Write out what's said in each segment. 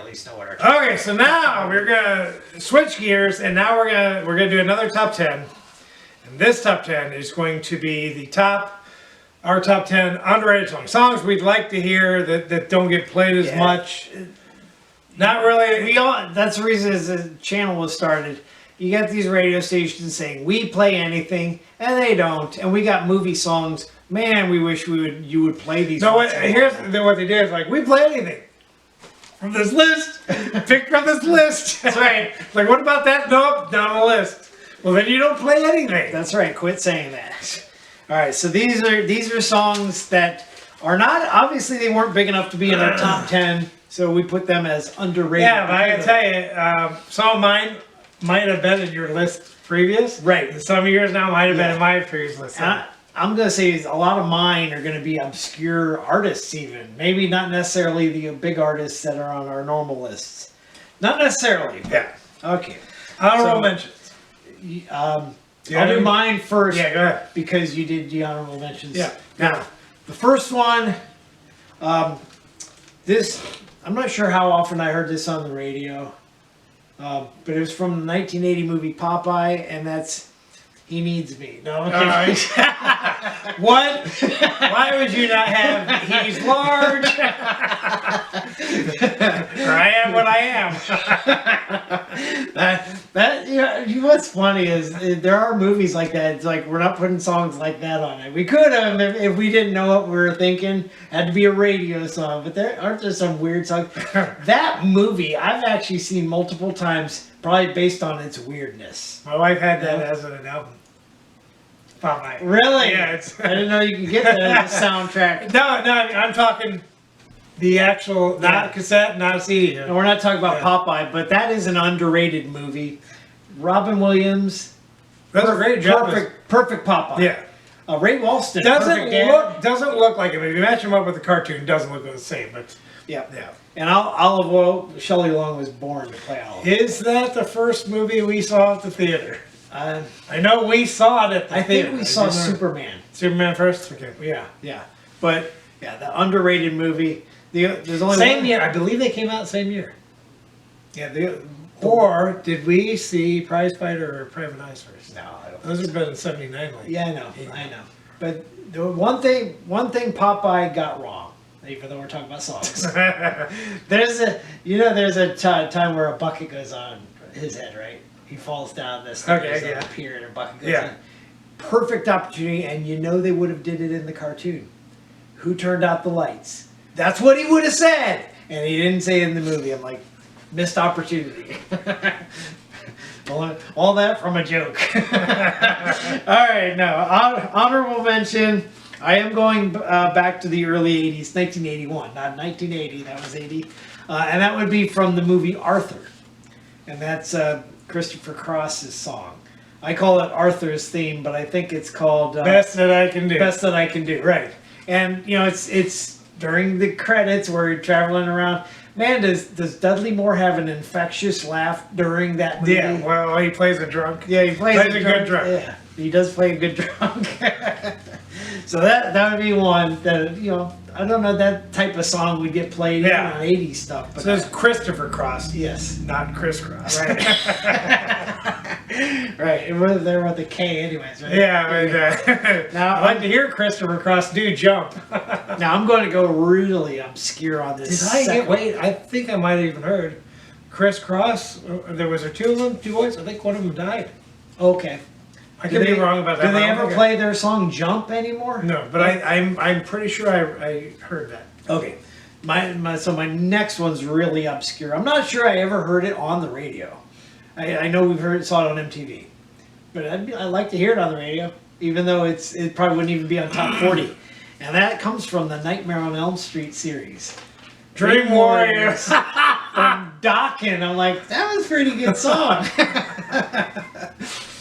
least know what our top Okay, so now we're gonna switch gears, and now we're gonna do another top 10. And this top 10 is going to be our top 10 underrated songs we'd like to hear that don't get played as much. Not really. That's the reason the channel was started. You got these radio stations saying we play anything, and they don't. And we got movie songs. Man, we wish you would play these. No, here's what they did. Is like, we play anything from this list. Pick from this list. That's right. Like, what about that? Nope, not on the list. Well, then you don't play anything. That's right. Quit saying that. All right. So these are songs that are not, obviously they weren't big enough to be in our top 10. So we put them as underrated. Yeah, but I can tell you, some of mine might have been in your list previous. Right. And some of yours now might have been in my previous list. I'm going to say a lot of mine are going to be obscure artists even. Maybe not necessarily the big artists that are on our normal lists. Not necessarily. Yeah. Okay. Honorable mentions. I'll do mine first. Yeah, go ahead. Because you did the honorable mentions. Yeah. Now, the first one, I'm not sure how often I heard this on the radio, but it was from the 1980 movie Popeye, and that's He Needs Me. No, okay. What? Why would you not have He's Large? Or I Am What I Am. What's funny is there are movies like that. It's like we're not putting songs like that on it. We could have if we didn't know what we were thinking. It had to be a radio song, but aren't there some weird songs? That movie I've actually seen multiple times, probably based on its weirdness. My wife had that as an album. Popeye. Really? Yeah. I didn't know you could get that as a soundtrack. No, I'm talking the actual, not a cassette, not a CD. And we're not talking about Popeye, but that is an underrated movie. Robin Williams. That's a great job. Perfect Popeye. Yeah. Ray Walston. Doesn't look like him. If you match him up with the cartoon, it doesn't look the same. But yeah. Yeah. And Olive Oil, Shelley Long was born to play Olive. Is that the first movie we saw at the theater? I know we saw it at the theater. I think we saw Superman. Superman first? Okay. Yeah. But, yeah, the underrated movie. There's only same year. I believe they came out the same year. Yeah. Or did we see Prize Fighter or Private Eyes first? No, I don't. Those have been in '79. Yeah, I know. But the one thing Popeye got wrong, even though we're talking about songs. there's a time where a bucket goes on his head, right? He falls down this thing, a pier, and a bucket goes in. Perfect opportunity, and they would have did it in the cartoon. Who turned out the lights? That's what he would have said, and he didn't say it in the movie. I'm like, missed opportunity. All that from a joke. All right, now honorable mention. I am going back to the early 80s, 1981, not 1980. That was 80, and that would be from the movie Arthur, and that's Christopher Cross's song. I call it Arthur's theme, but I think it's called Best That I Can Do. Best That I Can Do, right? And it's during the credits where you're traveling around. Man, does Dudley Moore have an infectious laugh during that movie? Yeah, well, he plays a drunk. Yeah, he plays a good drunk. Yeah, he does play a good drunk. So that would be one that I don't know, that type of song would get played on 80s stuff. But so it's Christopher Cross. Yes. Not crisscross. Right. Right. And we're there with the K anyways, right? Yeah, but now I'd like to hear Christopher Cross do jump. Now I'm going to go really obscure on this. Wait, I think I might have even heard Chris Cross. There was two of them, two boys. I think one of them died. Okay. I could be wrong about that. Do they ever play their song "Jump" anymore? No, but I'm pretty sure I heard that. Okay, so my next one's really obscure. I'm not sure I ever heard it on the radio. I know saw it on MTV, but I'd like to hear it on the radio, even though it probably wouldn't even be on top 40. And that comes from the Nightmare on Elm Street series. Dream Warriors from Dokken. I'm like, that was a pretty good song.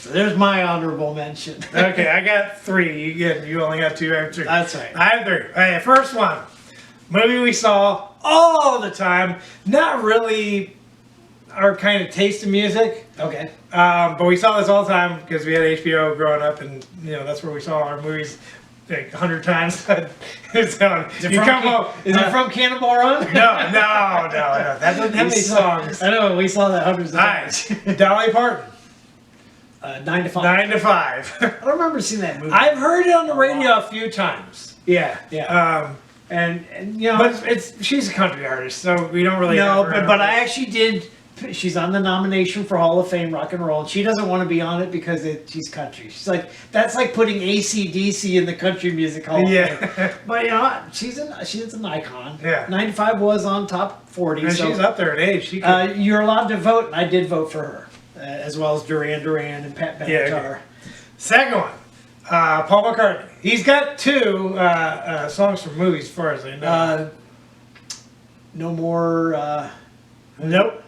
So there's my honorable mention. Okay, I got three. You only got two. I have three. That's right. I have three. Okay, first one. Movie we saw all the time. Not really our kind of taste in music. Okay. But we saw this all the time because we had HBO growing up, and that's where we saw our movies. like 100 times. So, Is it you from, come home. is it from Cannonball Run? No. That doesn't have any songs. I know, we saw that hundreds of All times. right, Dolly Parton, 9 to 5. 9 to 5. I don't remember seeing that movie. I've heard it on the radio a few times. Yeah, yeah. Um, and you know, but she's a country artist, so we don't really. no, have her but on I this. actually did. She's on the nomination for Hall of Fame Rock and Roll, and she doesn't want to be on it because she's country. She's like, that's like putting AC/DC in the country music hall. of Yeah. Fame. But you know, she's an icon. Yeah. 95 was on top 40. And So she's up there in age. She could, you're allowed to vote, and I did vote for her, as well as Duran Duran and Pat Benatar. okay. Second one, Paul McCartney. He's got 2 songs from movies, as far as I know. No more. Nope.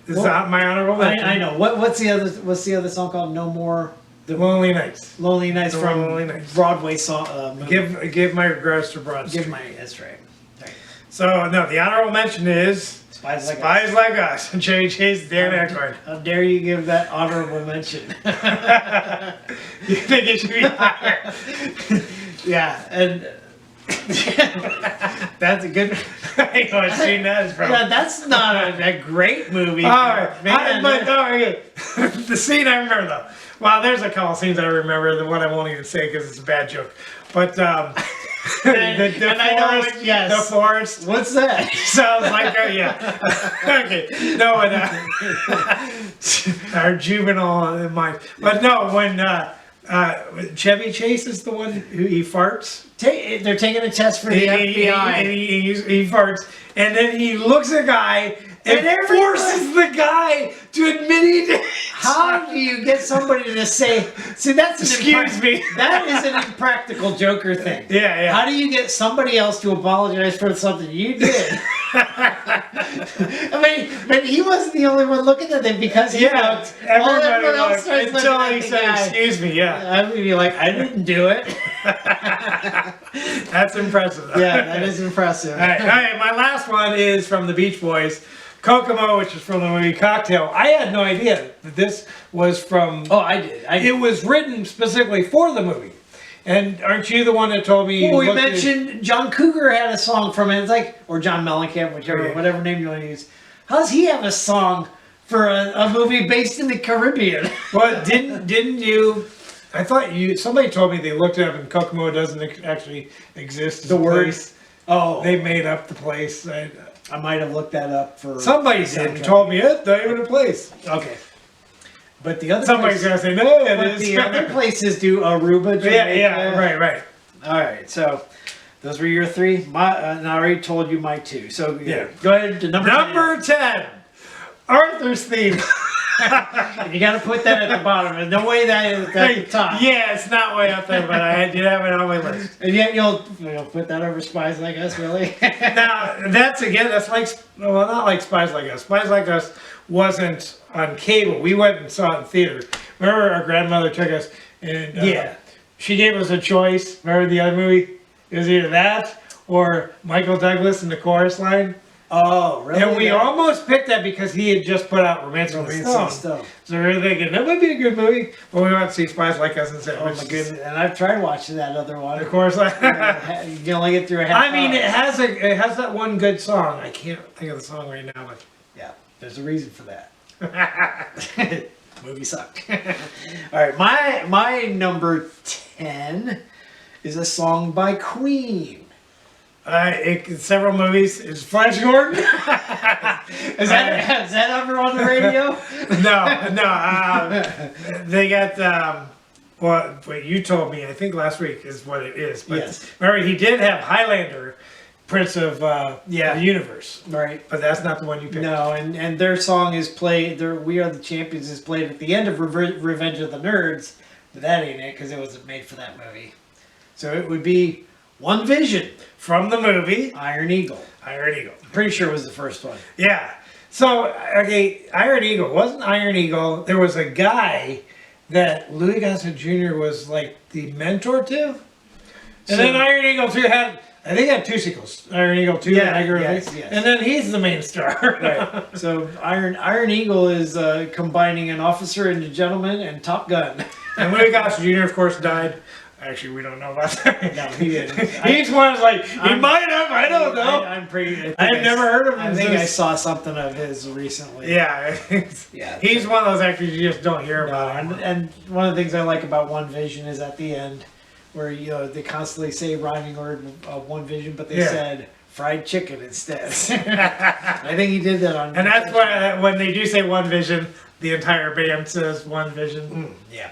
This is Well, my honorable mention. I know. What's the other song called? No More. The Lonely Nights. Lonely Nights The from Lonely Nights. Broadway song. Movie. Give my regards to Broad Street. Give my. That's right. Right. So no, the honorable mention is Spies Like Spies Like Us. Chevy Chase, Dan Aykroyd. How dare you give that honorable mention? You think it should be higher? Yeah, and that's a good. I know what scene that is from. Yeah, that's not a great movie. All right, Man, the scene I remember though. Well, there's a couple scenes I remember. The one I won't even say because it's a bad joke. But the and I know forest, it, yes. the forest What's that? sounds like yeah. Okay, no, when our juvenile in mind. But no, when Chevy Chase is the one who he farts. They're taking a test for the FBI. He farts, and then he looks at a guy and forces the guy to admit he did. How do you get somebody to say? See, that's Excuse me. That is an impractical Joker thing. Yeah. How do you get somebody else to apologize for something you did? I mean, but he wasn't the only one looking at them because he looked. Everybody Everyone else looked starts looking until at he the said, guy. "Excuse me." Yeah, I would be like, I didn't do it. that's impressive. Yeah, that is impressive. All right. My last one is from the Beach Boys, Kokomo, which is from the movie Cocktail. I had no idea that this was from. Oh, I did. It was written specifically for the movie. And aren't you the one that told me? Well, we looked at- mentioned John Cougar had a song from it. It's like, or John Mellencamp, whatever name you want to use. How does he have a song for a movie based in the Caribbean? Well, didn't you? I thought somebody told me they looked it up and Kokomo doesn't actually exist. As The a word? place. Oh, They made up the place. I might have looked that up for Somebody did and told me it's not even a place. Okay, but the other Somebody's place, gonna say no, it but is. the other places do Aruba, Jamaica. yeah, right. All right, so those were your 3. And I already told you my 2. So Yeah. go ahead to Number 10, Arthur's theme. 10. You got to put that at the bottom. There's no way that is at the top. Yeah, it's not way up there, but I did have it on my list. And yet you'll put that over Spies Like Us, really? Now that's like, well, not like Spies Like Us. Spies Like Us wasn't on cable. We went and saw it in theater. Remember, our grandmother took us, and Yeah. she gave us a choice. Remember the other movie? It was either that or Michael Douglas in the chorus line. Oh, really? And we almost picked that because he had just put out Romancing the Stone. So we were thinking that would be a good movie. But we went to see Spies Like Us and said, Oh my goodness! And I've tried watching that other one. Of course, like, You can only get through a half. I mean, hour. it has that one good song. I can't think of the song right now, but Yeah, there's a reason for that. Movie sucked. All right, my number 10 is a song by Queen. Several movies. Is Flash Gordon? Is that ever on the radio? No. They got what you told me. I think last week is what it is. But Yes. remember, he did have Highlander, Prince of the Universe. Right. But that's not the one you picked. No, and their song is played. Their "We Are the Champions" is played at the end of Revenge of the Nerds, but that ain't it because it wasn't made for that movie. So it would be One Vision From the movie Iron Eagle. Iron Eagle. Pretty sure it was the first one. Yeah. So, okay, Iron Eagle. Wasn't Iron Eagle, there was a guy that Louis Gossett Jr. was like the mentor to. And then Iron Eagle 2 had, I think it had 2 sequels. Iron Eagle 2 Yeah, and yes. And then he's the main star. Right. So Iron Eagle is combining An Officer and a Gentleman and Top Gun. And Louis Gossett Jr., of course, died Actually, we don't know about that. No, he didn't. Each one's like, he might have, I don't know. I'm pretty. I've never heard of him I think I since- saw something of his recently. Yeah. Yeah. He's one of those actors you just don't hear No, about. and one of the things I like about One Vision is at the end, where they constantly say rhyming word One Vision, but they Yeah. said fried chicken instead. I think he did that on. And that's why when they do say One Vision, the entire band says One Vision. Yeah.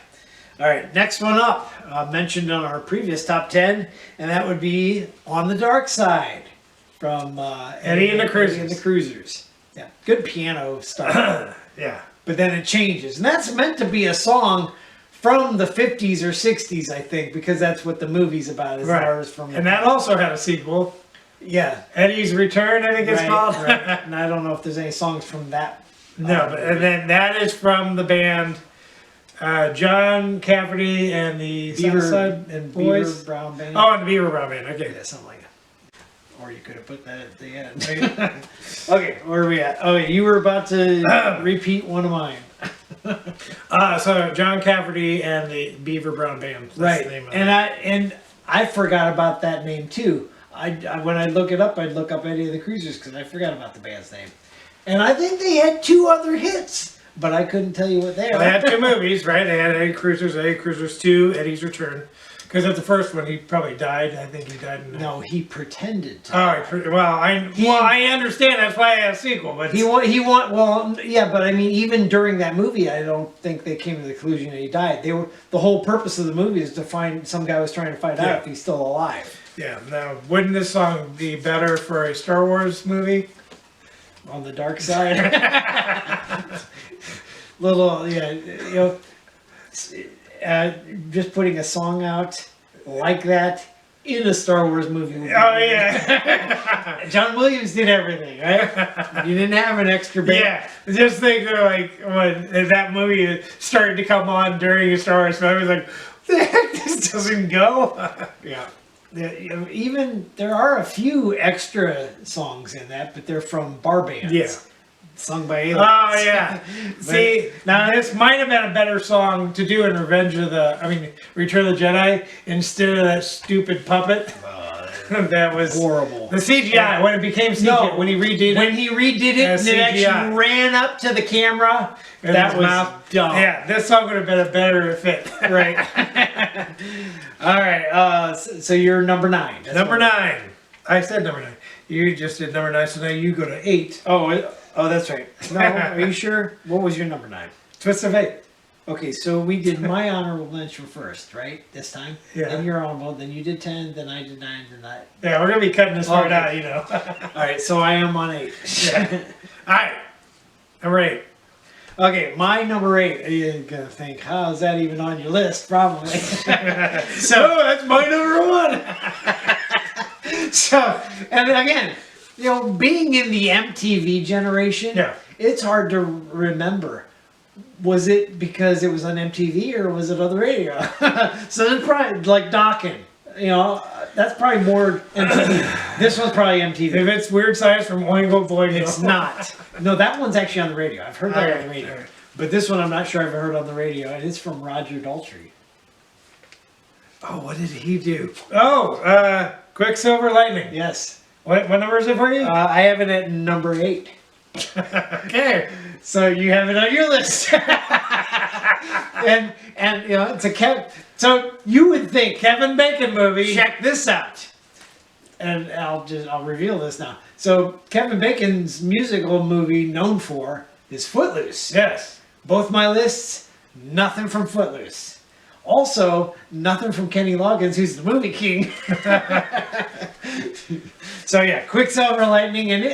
All right, next one up, mentioned on our previous top 10, and that would be On the Dark Side from Eddie and the Cruisers. Eddie and the Cruisers. Yeah, good piano stuff. Yeah. But then it changes. And that's meant to be a song from the 50s or 60s, I think, because that's what the movie's about. Is Right. ours from And that also had a sequel. yeah. Eddie's Return, I think it's Right, called. right. And I don't know if there's any songs from that. No, but, and then that is from the band John Cafferty and the Beaver Southside and Boys. Beaver Brown Band. Oh, and the Beaver Brown Band. Okay. Yeah, something like that. Or you could have put that at the end. Okay, where are we at? Oh, you were about to repeat one of mine. So John Cafferty and the Beaver Brown Band. That's Right, the name of and I forgot about that name too. I when I look it up, I'd look up Eddie of the Cruisers because I forgot about the band's name. And I think they had 2 other hits, but I couldn't tell you what they Well, are. they had 2 movies, right? They had Eddie Cruisers 2, Eddie's Return. Because at the first one, he probably died. I think he died in. No, he pretended to. Oh, I understand. That's why I had a sequel. But Well, yeah, but I mean, even during that movie, I don't think they came to the conclusion that he died. The whole purpose of the movie is to find some guy was trying to find Yeah. out if he's still alive. yeah. Now, wouldn't this song be better for a Star Wars movie? On the dark side. Just putting a song out like that in a Star Wars movie. would be Oh great. yeah. John Williams did everything, right? You didn't have an extra band. Yeah, just think of like when that movie started to come on during a Star Wars film, I was like, the heck, this doesn't go. Yeah. Even there are a few extra songs in that, but they're from bar bands. Yeah. Sung by aliens. Oh yeah. See, now this might have been a better song to do in Return of the Jedi instead of that stupid puppet. That was Horrible. the CGI when it became CGI when he redid When it. he redid it As and it CGI. actually ran up to the camera, in that his was mouth. dumb. Yeah, this song would have been a better fit. Right. All right. So you're number 9. That's Number what- 9. I said number 9. You just did number 9, so now you go to 8. Oh, that's right. No, are you sure? What was your number 9? Twist of Fate. Okay, so we did my honorable mention first, right? This time. Yeah. Then your honorable. Then you did 10. Then I did 9. Then I. Yeah, we're gonna be cutting this part Okay. out, you know. All right. So I am on 8. Yeah. All right, number 8. Okay, my number 8. You're gonna think, how is that even on your list? Probably. So that's my number 1. So, and again, being in the MTV generation, Yeah. it's hard to remember. Was it because it was on MTV or was it on the radio? So it's probably like Docking. That's probably more MTV. This one's probably MTV. If it's Weird Science from Oingo Boingo, It's not. No, that one's actually on the radio. I've heard that on the radio. Alright. But this one I'm not sure I've heard on the radio, and it's from Roger Daltrey. Oh, what did he do? Oh, Quicksilver Lightning. Yes. What number is it for you? I have it at number 8. Okay. So you have it on your list. and it's a so you would think, Kevin Bacon movie. check this out. And I'll reveal this now. So Kevin Bacon's musical movie known for is Footloose. Yes. Both my lists, nothing from Footloose. Also, nothing from Kenny Loggins, who's the movie king. So yeah, Quicksilver Lightning, and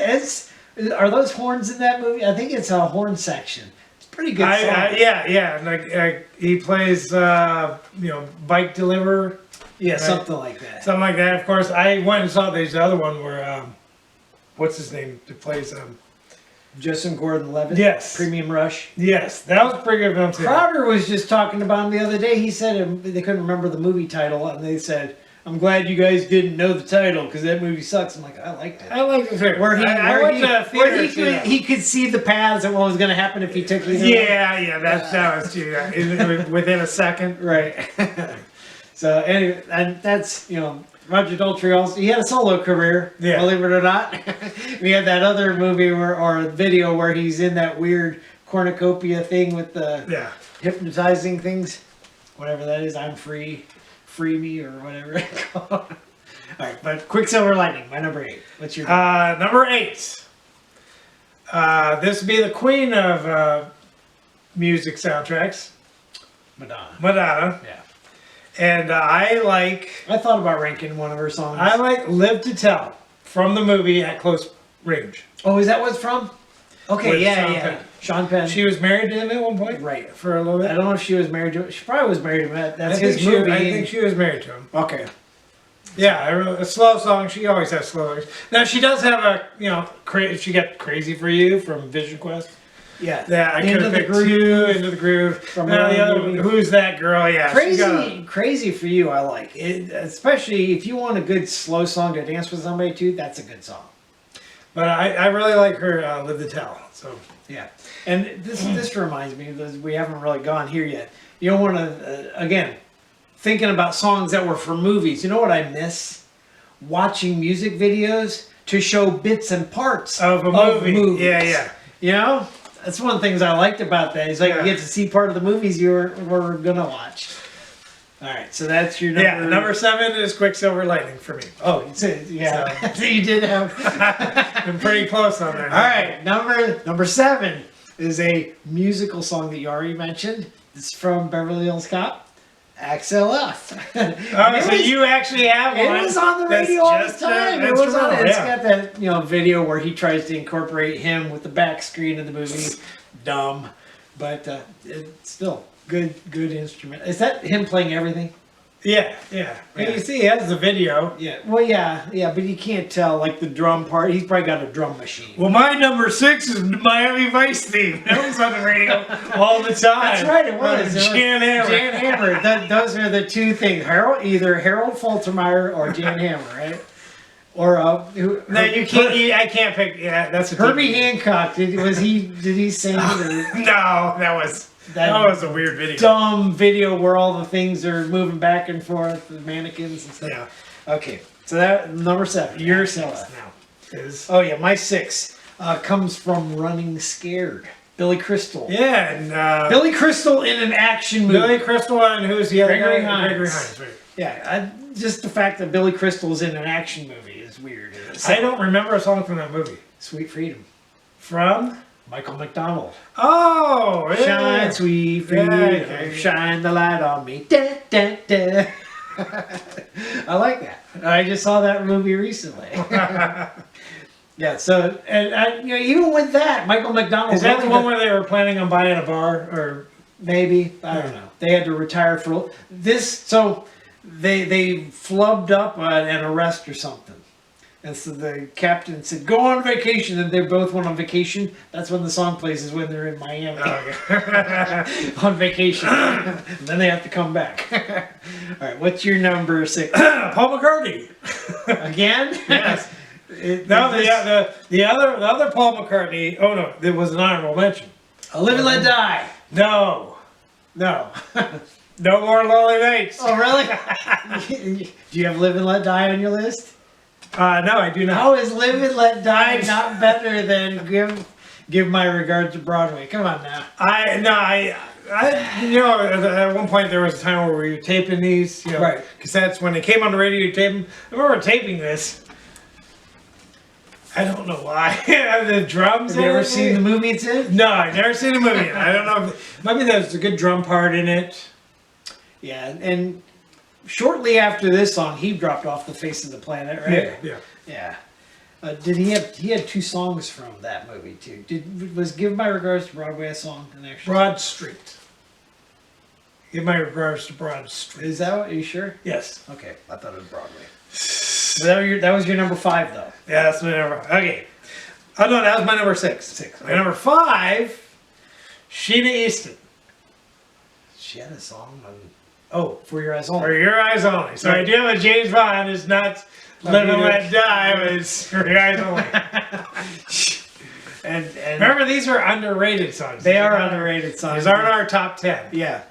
are those horns in that movie? I think it's a horn section. It's a pretty good song. Yeah. Like he plays, bike deliverer, Yeah, something like that. something like that. Of course, I went and saw this other one where, what's his name? Who plays Joseph Gordon-Levitt. Yes. Premium Rush. Yes, that was a pretty good film too. Crowder was just talking about him the other day. He said they couldn't remember the movie title, and they said, "I'm glad you guys didn't know the title because that movie sucks." I'm like, I liked it. I like the theater. Where I went to a theater to see that. he could see the paths and what was going to happen if he took either one. Yeah, that was too. Within a second. Right. So anyway, and that's Roger Daltrey also he had a solo career. Yeah. Believe it or not, we had that other movie or video where he's in that weird cornucopia thing with the Yeah. hypnotizing things, whatever that is. I'm free me or whatever it's called. All right, but Quicksilver Lightning, my number 8. What's your Number 8. This would be the queen of music soundtracks, Madonna? Madonna. Yeah, And I thought about ranking one of her songs. like Live to Tell from the movie At Close Range. Oh, is that what it's from? Okay, With yeah, Sean yeah. Penn. Sean Penn. She was married to him at one point? Right. For a little I bit? don't know if she was married to him. She probably was married to him. That's I his think movie. I think she was married to him. Okay. Yeah, a slow song. She always has slow songs. Now she does have she got Crazy for You from Vision Quest. Yeah. Yeah, I could Into have the picked Groove. two, Into the Groove. From Now the another other movie. one, Who's That Girl? Yeah, she got Crazy, crazy for you. I like it, especially if you want a good slow song to dance with somebody to. That's a good song. But I really like her Live to Tell. So Yeah, and this reminds me because we haven't really gone here yet. You don't want to again thinking about songs that were for movies. You know what I miss? Watching music videos to show bits and parts of a movie. movies. Yeah. You know, that's one of the things I liked about that. Is like Yeah. you get to see part of the movies you were gonna watch. All right, so that's your number. Yeah, number 7 is Quicksilver Lightning for me. Oh, yeah. So you did have. I'm pretty close on that. All right, number 7 is a musical song that you already mentioned. It's from Beverly Hills Cop, XLF. Oh, so you actually have one. It was on the that's radio all the just time. an It was on. instrumental, It's yeah. got that video where he tries to incorporate him with the back screen of the movie. Dumb, but it's still good instrument. Is that him playing everything? Yeah. Yeah. And you see, he has the video. Yeah. Well, yeah, but you can't tell like the drum part. He's probably got a drum machine. Well, my number 6 is Miami Vice theme. That was on the radio all the time. That's right, it was. Jan Hammer. Jan Hammer. Those are the two things. Either Harold Faltermeyer or Jan Hammer, right? Or No, you can't. I can't pick. Yeah, that's a Herbie TV. Hancock. Did he sing the No, that was a weird video. dumb video where all the things are moving back and forth, the mannequins and stuff? Yeah, Okay, so that number 7. your Axella. 6 now is. Oh yeah, my 6 comes from Running Scared. Billy Crystal. Yeah, and Billy Crystal in an action movie. Billy Crystal and who's the other Gregory guy? Hines. Gregory Hines. Right. Yeah, just the fact that Billy Crystal's in an action movie is weird. I don't remember a song from that movie. Sweet Freedom. From? Michael McDonald. Oh, yeah. Shine, sweet freedom, okay. shine the light on me. Da, da, da. I like that. I just saw that movie recently. Yeah, so and even with that, Michael McDonald Is that the one where they were planning on buying a bar or? maybe I don't know. They had to retire for this, so they flubbed up an arrest or something. And so the captain said, "Go on vacation," and they both went on vacation. That's when the song plays, is when they're in Miami on vacation. And then they have to come back. All right, what's your number 6? Paul McCartney. Again? Yes. No, the other Paul McCartney. Oh no, there was an honorable mention. Live and Let Die. No, No. no more Lonely Nights. Oh, really? Do you have Live and Let Die on your list? No, I do not. How is Live and Let Die not better than Give My Regards to Broadway? Come on now. I at one point there was a time where we were taping these, Right. cassettes. When they came on the radio, you tape them. I remember taping this. I don't know why. The drums. Have you ever seen the movie it's in? No, I've never seen the movie. I don't know. Maybe there's a good drum part in it. Yeah, and shortly after this song, he dropped off the face of the planet, right? Yeah. Yeah. Did he had 2 songs from that movie too? Was Give My Regards to Broadway a song? An actual? Broad Street. Give my regards to Broad Street. Is that? Are you sure? Yes. Okay, I thought it was Broadway. That was your number 5 though. Yeah, that's my number. Okay. Oh no, that was my number 6. My number 5, Sheena Easton. She had a song on. Oh, For Your Eyes Only. For Your Eyes Only. So I do have a James Bond. It's not Live and Let Die, but it's For Your Eyes Only. And Remember, these are underrated songs. they are underrated songs. These aren't our top 10. Yeah.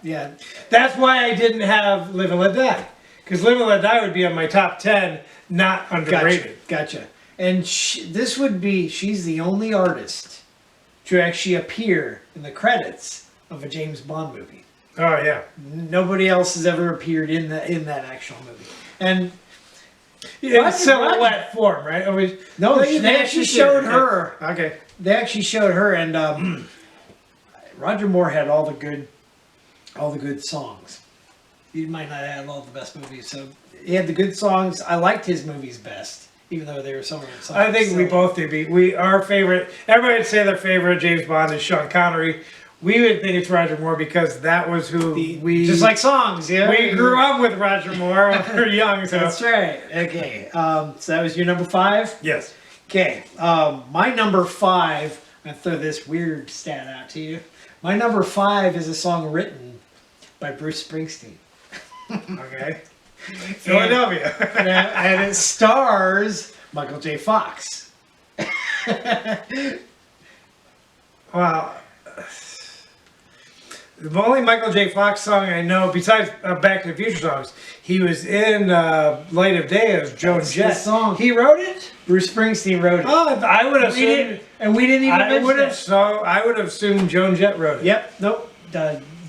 That's why I didn't have Live and Let Die. Because Live and Let Die would be on my top 10, not underrated. Gotcha. And this would be, she's the only artist to actually appear in the credits of a James Bond movie. Oh yeah. Nobody else has ever appeared in that actual movie. And in silhouette form, right? no, they actually showed her. Okay. They actually showed her, and Roger Moore had all the good songs. He might not have all the best movies, so he had the good songs. I liked his movies best, even though they were some of the songs. I think we both do. Our favorite. Everybody would say their favorite James Bond is Sean Connery. We would think it's Roger Moore because that was who we just like songs. Yeah, we grew up with Roger Moore when we were young. So. That's right. Okay, so that was your number 5. Yes. Okay, my number 5. I'm gonna throw this weird stat out to you. My number 5 is a song written by Bruce Springsteen. Okay. Philadelphia. And it stars Michael J. Fox. Wow. The only Michael J. Fox song I know, besides Back to the Future songs, he was in Light of Day as Joan Jett. His song. He wrote it? Bruce Springsteen wrote it. Oh, I would have We didn't even mention it. I would have assumed Joan Jett wrote it. Yep. Nope.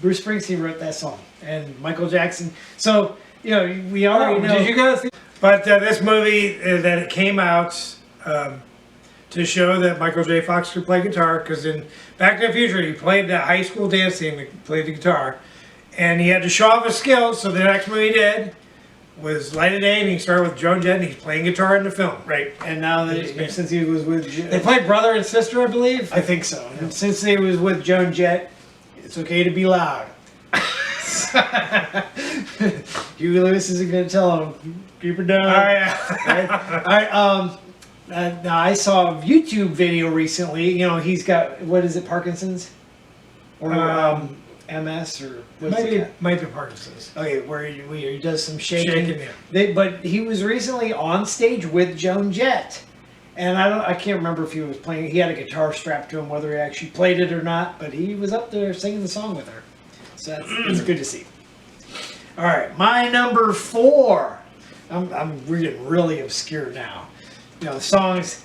Bruce Springsteen wrote that song, and Michael Jackson. So we already know. Did you guys? But this movie that it came out to show that Michael J. Fox could play guitar, because in Back to the Future he played that high school dance team that played the guitar, and he had to show off his skills. So the next movie he did was Light of Day, and he started with Joan Jett, and he's playing guitar in the film. Right. And now that since he was with, they played brother and sister, I believe. I think so. And since he was with Joan Jett, it's okay to be loud. Huey Lewis isn't going to tell him, keep her down. Oh, yeah. All right. Now I saw a YouTube video recently. He's got, what is it, Parkinson's? Or MS? Or what's it? Might be Parkinson's. Okay, where he does some shaking. Yeah. But he was recently on stage with Joan Jett. And I can't remember if he was playing. He had a guitar strapped to him, whether he actually played it or not. But he was up there singing the song with her. So that's good to see. All right, my number 4. I'm reading really obscure now. Songs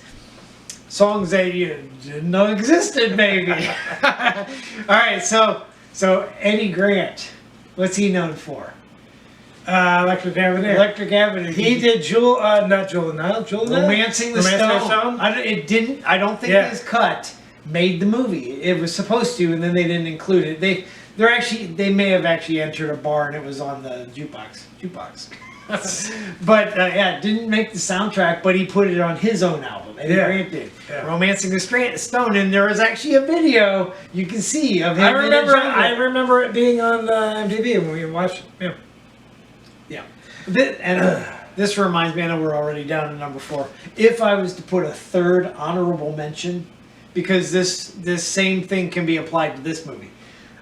that you didn't know existed, maybe. All right, so Eddie Grant, what's he known for? Electric Avenue. Electric Avenue. He did Romancing the Stone. I don't think his cut made the movie. It was supposed to, and then they didn't include it. They may have actually entered a bar and it was on the jukebox. But it didn't make the soundtrack, but he put it on his own album. Eddie Grant did. Yeah. Romancing the Stone, and there was actually a video you can see of him. I remember it being on MTV when we watched it. Yeah. This reminds me, I know we're already down to number 4. If I was to put a third honorable mention, because this same thing can be applied to this movie.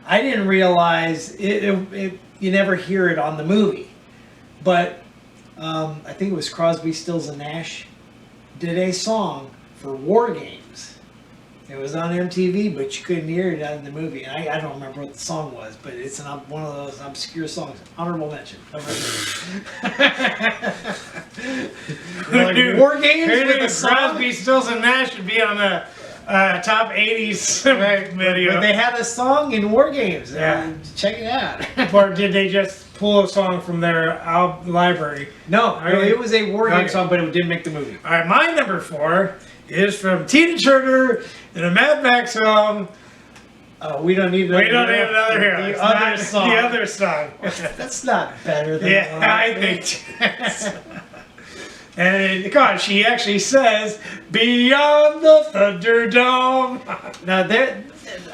I didn't realize you never hear it on the movie, but I think it was Crosby, Stills, and Nash did a song for War Games. It was on MTV, but you couldn't hear it in the movie. And I don't remember what the song was, but it's one of those obscure songs. Honorable mention. Like, War Games with the Crosby, Stills, and Nash should be on the top 80s video. But they had a song in War Games. Yeah. Check it out. Or did they just pull a song from their album library? No, it was a War Games song, but it didn't make the movie. All right, my number 4 is from Tina Turner in a Mad Max song. We don't need another hero. The other song. The other song. That's not better than I think. And God, she actually says, "Beyond the Thunderdome." Now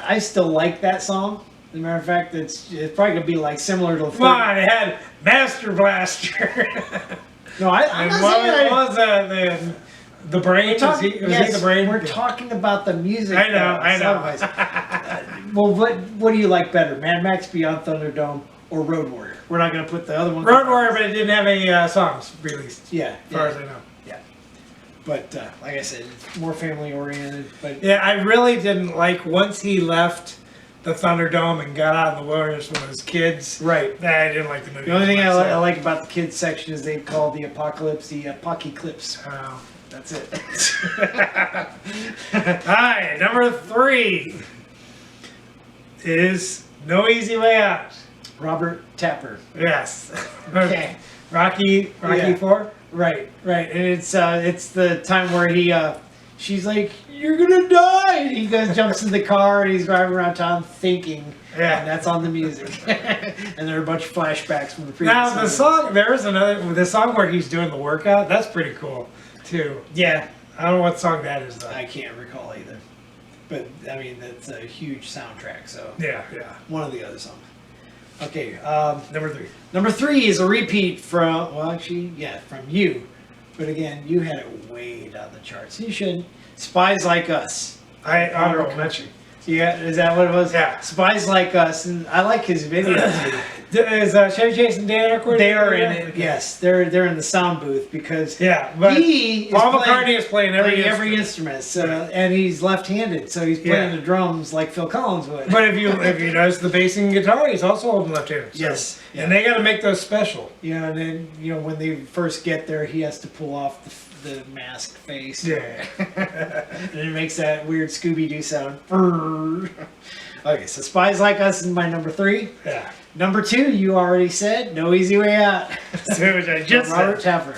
I still like that song. As a matter of fact, it's probably gonna be like similar to. Come on, it had Master Blaster. No, I'm not saying what was the brain? Was he the brain? We're talking about the music. I know. Well, what do you like better, Mad Max Beyond Thunderdome or Road Warrior? We're not going to put the other one. Road Warrior, but it didn't have any songs released. Yeah, as far as I know. Yeah, but like I said, it's more family oriented. But yeah, I really didn't like once he left the Thunderdome and got out in the wilderness with his kids. Right. I didn't like the movie. The only thing much, I like about the kids section is they call the apocalypse the apocalypse. Oh. That's it. Alright, number 3 is No Easy Way Out. Robert Tapper. Yes. Okay. Rocky Yeah. 4? Right, right, and it's the time where she's like, "You're gonna die," and he jumps in the car, and he's driving around town thinking, Yeah. and that's on the music, and there are a bunch of flashbacks from the previous. Now the song. song, there is the song where he's doing the workout. That's pretty cool too. Yeah, I don't know what song that is though. I can't recall either, but I mean that's a huge soundtrack. So Yeah. one of the other songs. Okay, Number 3. number 3 is a repeat from from You, but again, you had it way down the charts. You shouldn't. Spies Like Us. Honorable mention. Yeah, is that what it was? Yeah. Spies Like Us, and I like his video too. Is Chevy Chase and Dan Aykroyd? They are in Okay. it. Yes, they're in the sound booth because Yeah, but he is Paul playing McCartney is playing every instrument. So, and he's left-handed, so he's playing Yeah. the drums like Phil Collins would. But if you notice the bass and guitar, he's also holding left-handed. So- Yes. And they got to make those special. And then when they first get there, he has to pull off the masked face. Yeah. And it makes that weird Scooby-Doo sound. Okay, so Spies Like Us is my number 3. Yeah. Number 2, you already said, No Easy Way Out. So which I just Robert said. Tapper.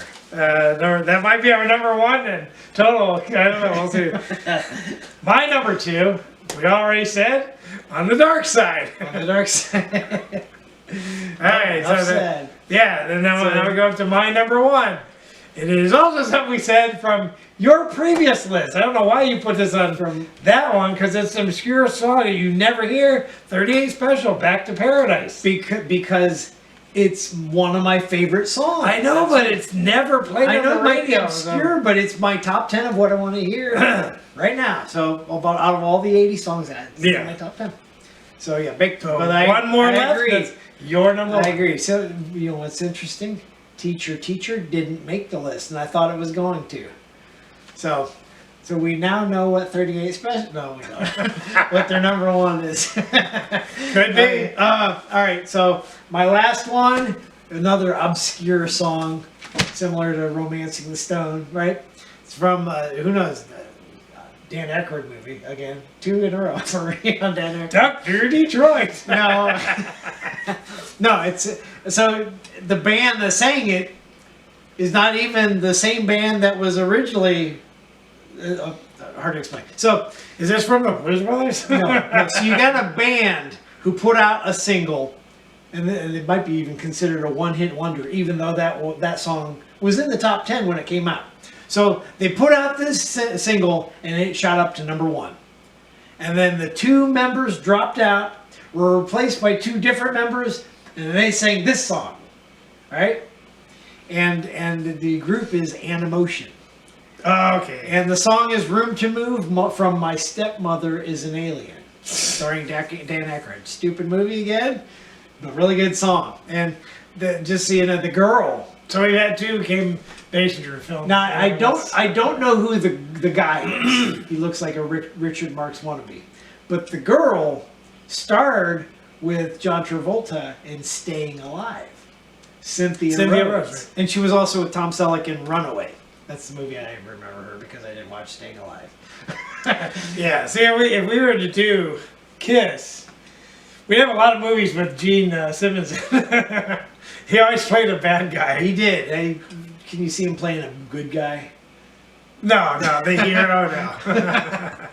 That might be our number 1 and total. I don't know. We'll see. My number 2, we already said, On the Dark Side. On the Dark Side. All right. Enough So said. then now So- we go up to my number 1. It is also something we said from your previous list. I don't know why you put this on from that one because it's an obscure song that you never hear. 38 Special, Back to Paradise. Because it's one of my favorite songs. I know, but it's never played I on know the it might be radio. obscure, but it's my top 10 of what I want to hear right now. So out of all the 80 songs, that's Yeah. my top 10. So yeah, big. So but one more I left. agree. That's your number I 1. agree. So what's interesting? Teacher didn't make the list, and I thought it was going to. So we now know what 38 Special. No, we don't. What their number 1 is. Could be. All right. So my last one, another obscure song, similar to "Romancing the Stone." Right? It's from who knows. Dan Aykroyd movie again. 2 in a row for me on Dan Aykroyd. Dr. Detroit. No, no, it's so the band that sang it is not even the same band that was originally. Hard to explain. So Is this from the Blues Brothers? no, so you got a band who put out a single, and it might be even considered a one-hit wonder, even though that song was in the top 10 when it came out. So they put out this single, and it shot up to number 1. And then the 2 members dropped out, were replaced by 2 different members, and they sang this song, right? And the group is Animotion. Oh, okay. And the song is "Room to Move" from My Stepmother is an Alien, starring Dan Aykroyd. Stupid movie again, but really good song. And just so you know, the girl. So we had 2 Kim Basinger films. Now I don't know who the guy is. He looks like a Richard Marx wannabe. But the girl starred with John Travolta in Staying Alive. Cynthia Rhodes, Rhodes. right. And she was also with Tom Selleck in Runaway. That's the movie I remember her because I didn't watch Staying Alive. Yeah, see, if we were to do Kiss, we'd have a lot of movies with Gene Simmons. He always played a bad guy. He did. Can you see him playing a good guy? No, the hero, no.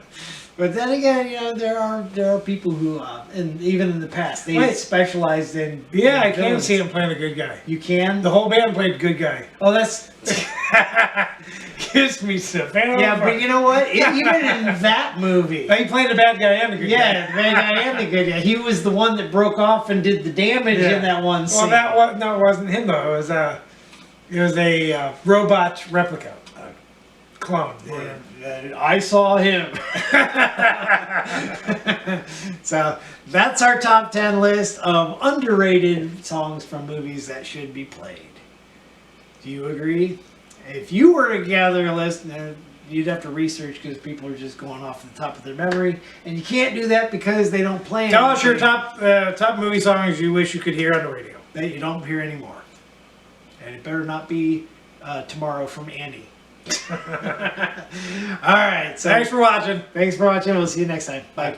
But then again, there are people who, and even in the past, they Wait. specialized in. Yeah, I in can villains. see him playing a good guy. You can. The whole band played good guy. Oh, that's. Kiss me, Savannah. Yeah, but you know what? Even in that movie. He played a bad guy and a good Yeah, guy. the bad guy and the good guy. He was the one that broke off and did the damage Yeah. in that one scene. Well, it wasn't him though. It was a robot replica, clone. Yeah. I saw him. So that's our top 10 list of underrated songs from movies that should be played. Do you agree? If you were to gather a list, you'd have to research because people are just going off the top of their memory, and you can't do that because they don't plan. Tell us your top movie songs you wish you could hear on the radio. that you don't hear anymore, and it better not be Tomorrow from Andy. All right. So Thanks for watching. thanks for watching. We'll see you next time. Bye.